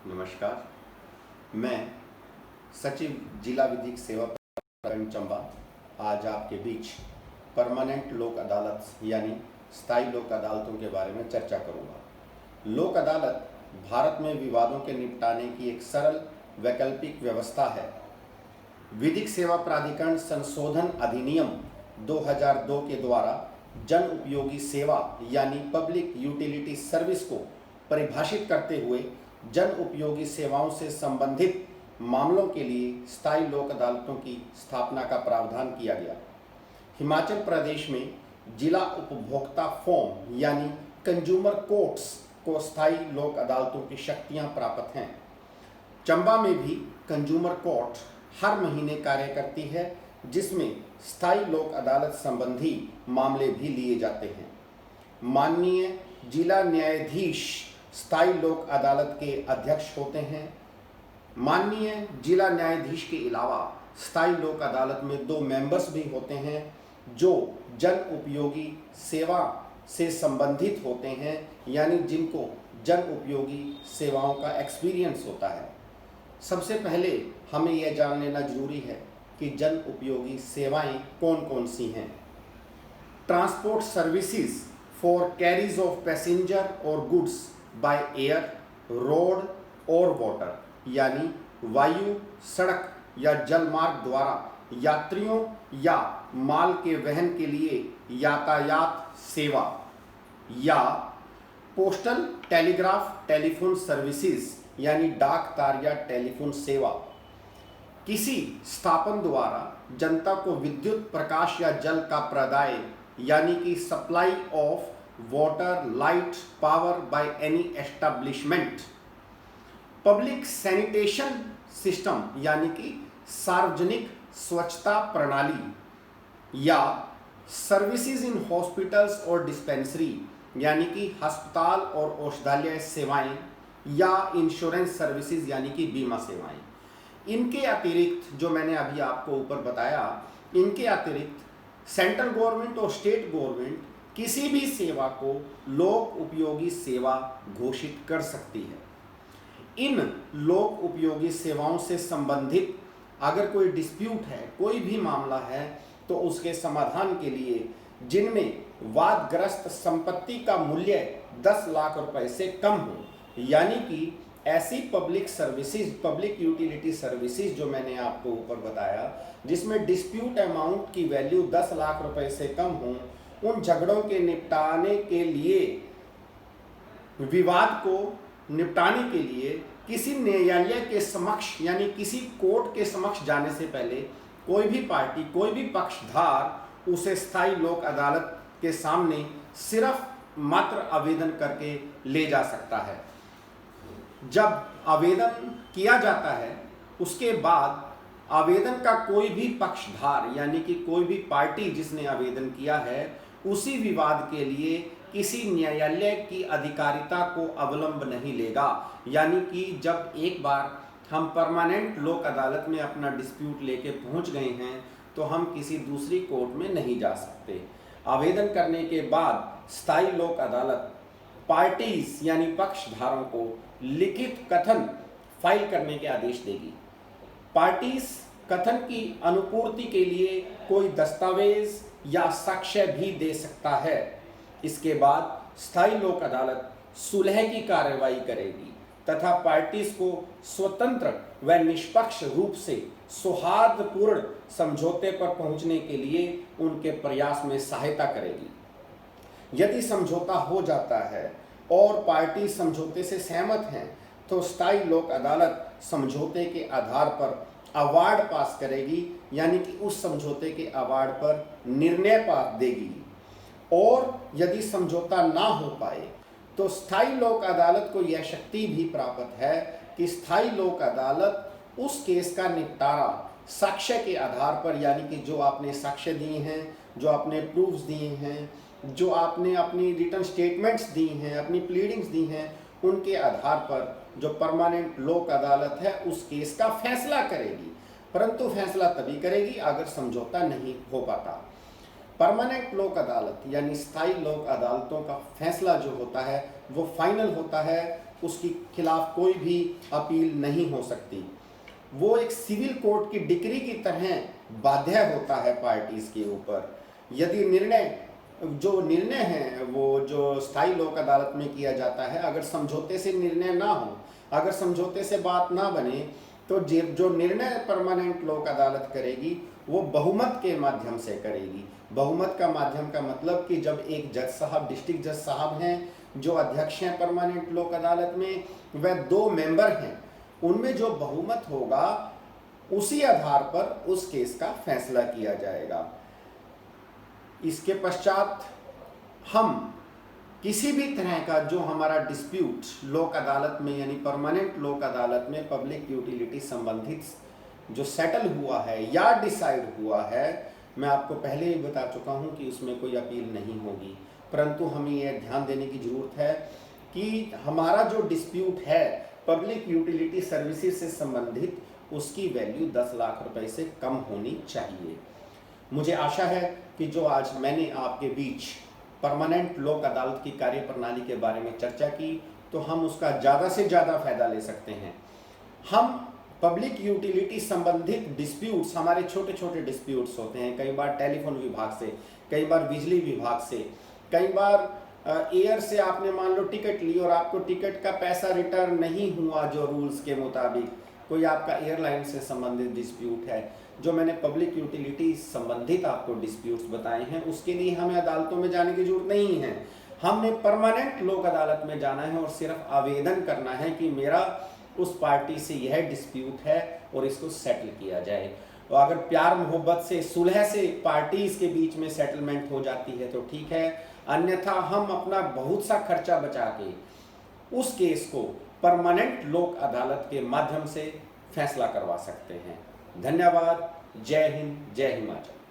नमस्कार। मैं सचिव जिला विधिक सेवा प्राधिकरण चंबा आज आपके बीच परमानेंट लोक अदालत यानी स्थायी लोक अदालतों के बारे में चर्चा करूंगा। लोक अदालत भारत में विवादों के निपटाने की एक सरल वैकल्पिक व्यवस्था है। विधिक सेवा प्राधिकरण संशोधन अधिनियम 2002 के द्वारा जन उपयोगी सेवा यानी पब्लिक यूटिलिटी सर्विस को परिभाषित करते हुए जन उपयोगी सेवाओं से संबंधित मामलों के लिए स्थायी लोक अदालतों की स्थापना का प्रावधान किया गया। हिमाचल प्रदेश में जिला उपभोक्ता फोरम यानी कंज्यूमर कोर्ट्स को स्थायी लोक अदालतों की शक्तियां प्राप्त हैं। चंबा में भी कंज्यूमर कोर्ट हर महीने कार्य करती है, जिसमें स्थायी लोक अदालत संबंधी मामले भी लिए जाते हैं। माननीय जिला न्यायाधीश स्थायी लोक अदालत के अध्यक्ष होते हैं। माननीय जिला न्यायाधीश के अलावा स्थायी लोक अदालत में 2 मेंबर्स भी होते हैं जो जन उपयोगी सेवा से संबंधित होते हैं, यानी जिनको जन उपयोगी सेवाओं का एक्सपीरियंस होता है। सबसे पहले हमें यह जान लेना जरूरी है कि जन उपयोगी सेवाएं कौन कौन सी हैं। Transport services for carries of passenger और गुड्स बाय एयर, रोड और वाटर, यानी वायु, सड़क या जल मार्ग द्वारा यात्रियों या माल के वहन के लिए यातायात सेवा, या पोस्टल टेलीग्राफ टेलीफोन सर्विसेज यानी डाक तार या टेलीफोन सेवा। किसी स्थापन द्वारा जनता को विद्युत, प्रकाश या जल का प्रदाय यानी कि supply of water, light, power by any establishment. Public sanitation system यानी कि सार्वजनिक स्वच्छता प्रणाली, या सर्विसेज इन हॉस्पिटल्स और डिस्पेंसरी यानी कि अस्पताल और औषधालय सेवाएं, या इंश्योरेंस सर्विसेज यानी कि बीमा सेवाएं। इनके अतिरिक्त जो मैंने अभी आपको ऊपर बताया, इनके अतिरिक्त सेंट्रल गवर्नमेंट और स्टेट गवर्नमेंट किसी भी सेवा को लोक उपयोगी सेवा घोषित कर सकती है। इन लोक उपयोगी सेवाओं से संबंधित अगर कोई डिस्प्यूट है, कोई भी मामला है, तो उसके समाधान के लिए जिनमें वादग्रस्त संपत्ति का मूल्य 10 लाख रुपए से कम हो, यानी कि ऐसी public services, public utility services जो मैंने आपको ऊपर बताया, जिसमें डिस्प्यूट अमाउंट की वैल्यू 10 लाख रुपए से कम हो, उन झगड़ों के निपटाने के लिए, विवाद को निपटाने के लिए किसी न्यायालय के समक्ष यानी किसी कोर्ट के समक्ष जाने से पहले कोई भी पार्टी, कोई भी पक्षधार उसे स्थायी लोक अदालत के सामने सिर्फ मात्र आवेदन करके ले जा सकता है। जब आवेदन किया जाता है, उसके बाद आवेदन का कोई भी पक्षधार यानी कि कोई भी पार्टी जिसने आवेदन किया है, उसी विवाद के लिए किसी न्यायालय की अधिकारिता को अवलंब नहीं लेगा। यानी कि जब एक बार हम परमानेंट लोक अदालत में अपना डिस्प्यूट लेके पहुंच गए हैं, तो हम किसी दूसरी कोर्ट में नहीं जा सकते। आवेदन करने के बाद स्थायी लोक अदालत पार्टीज यानी पक्षधारों को लिखित कथन फाइल करने के आदेश देगी। पार्टीज कथन की अनुपूर्ति के लिए कोई दस्तावेज या साक्ष्य भी दे सकता है। इसके बाद स्थायी लोक अदालत सुलह की कार्रवाई करेगी तथा पार्टीज को स्वतंत्र व निष्पक्ष रूप से सौहार्दपूर्ण समझौते पर पहुंचने के लिए उनके प्रयास में सहायता करेगी। यदि समझौता हो जाता है और पार्टी समझौते से सहमत हैं, तो स्थायी लोक अदालत समझौते के आधार पर अवार्ड पास करेगी, यानी कि उस समझौते के अवार्ड पर निर्णय पास देगी। और यदि समझौता ना हो पाए, तो स्थायी लोक अदालत को यह शक्ति भी प्राप्त है कि स्थायी लोक अदालत उस केस का निपटारा साक्ष्य के आधार पर, यानी कि जो आपने साक्ष्य दिए हैं, जो आपने प्रूफ्स दिए हैं, जो आपने अपनी रिटन स्टेटमेंट्स दी हैं, अपनी प्लीडिंग्स दी हैं, उनके आधार पर जो परमानेंट लोक अदालत है उस केस का फैसला करेगी। परंतु फैसला तभी करेगी अगर समझौता नहीं हो पाता। परमानेंट लोक अदालत यानी स्थायी लोक अदालतों का फैसला जो होता है वो फाइनल होता है उसके खिलाफ कोई भी अपील नहीं हो सकती। वो एक सिविल कोर्ट की डिक्री की तरह बाध्य होता है पार्टीज के ऊपर। यदि निर्णय है वो जो स्थायी लोक अदालत में किया जाता है, अगर समझौते से निर्णय ना हो, अगर समझौते से बात ना बने, तो जो निर्णय परमानेंट लोक अदालत करेगी वो बहुमत के माध्यम से करेगी। बहुमत का माध्यम का मतलब कि जब एक जज साहब, डिस्ट्रिक्ट जज साहब हैं जो अध्यक्ष हैं परमानेंट लोक अदालत में, वह 2 मेंबर हैं, उनमें जो बहुमत होगा उसी आधार पर उस केस का फैसला किया जाएगा। इसके पश्चात हम किसी भी तरह का जो हमारा डिस्प्यूट लोक अदालत में यानी परमानेंट लोक अदालत में पब्लिक यूटिलिटी संबंधित जो सेटल हुआ है या डिसाइड हुआ है, मैं आपको पहले ही बता चुका हूं कि उसमें कोई अपील नहीं होगी। परंतु हमें यह ध्यान देने की जरूरत है कि हमारा जो डिस्प्यूट है पब्लिक यूटिलिटी सर्विसेज से संबंधित, उसकी वैल्यू 10 लाख रुपए से कम होनी चाहिए। मुझे आशा है कि जो आज मैंने आपके बीच परमानेंट लोक अदालत की कार्य प्रणाली के बारे में चर्चा की, तो हम उसका ज़्यादा से ज़्यादा फायदा ले सकते हैं। हम पब्लिक यूटिलिटी संबंधित डिस्प्यूट्स, हमारे छोटे छोटे डिस्प्यूट्स होते हैं, कई बार टेलीफोन विभाग से, कई बार बिजली विभाग से, कई बार एयर से आपने मान लो टिकट ली और आपको टिकट का पैसा रिटर्न नहीं हुआ जो रूल्स के मुताबिक, कोई आपका एयरलाइन से संबंधित डिस्प्यूट है। जो मैंने पब्लिक यूटिलिटी संबंधित आपको डिस्प्यूट्स बताए हैं, उसके लिए हमें अदालतों में जाने की जरूरत नहीं है। हमने परमानेंट लोक अदालत में जाना है और सिर्फ आवेदन करना है कि मेरा उस पार्टी से यह डिस्प्यूट है और इसको सेटल किया जाए। और अगर प्यार मोहब्बत से, सुलह से पार्टीज के बीच में सेटलमेंट हो जाती है तो ठीक है, अन्यथा हम अपना बहुत सा खर्चा बचा के उस केस को परमानेंट लोक अदालत के माध्यम से फैसला करवा सकते हैं। धन्यवाद। जय हिंद, जय हिमाचल।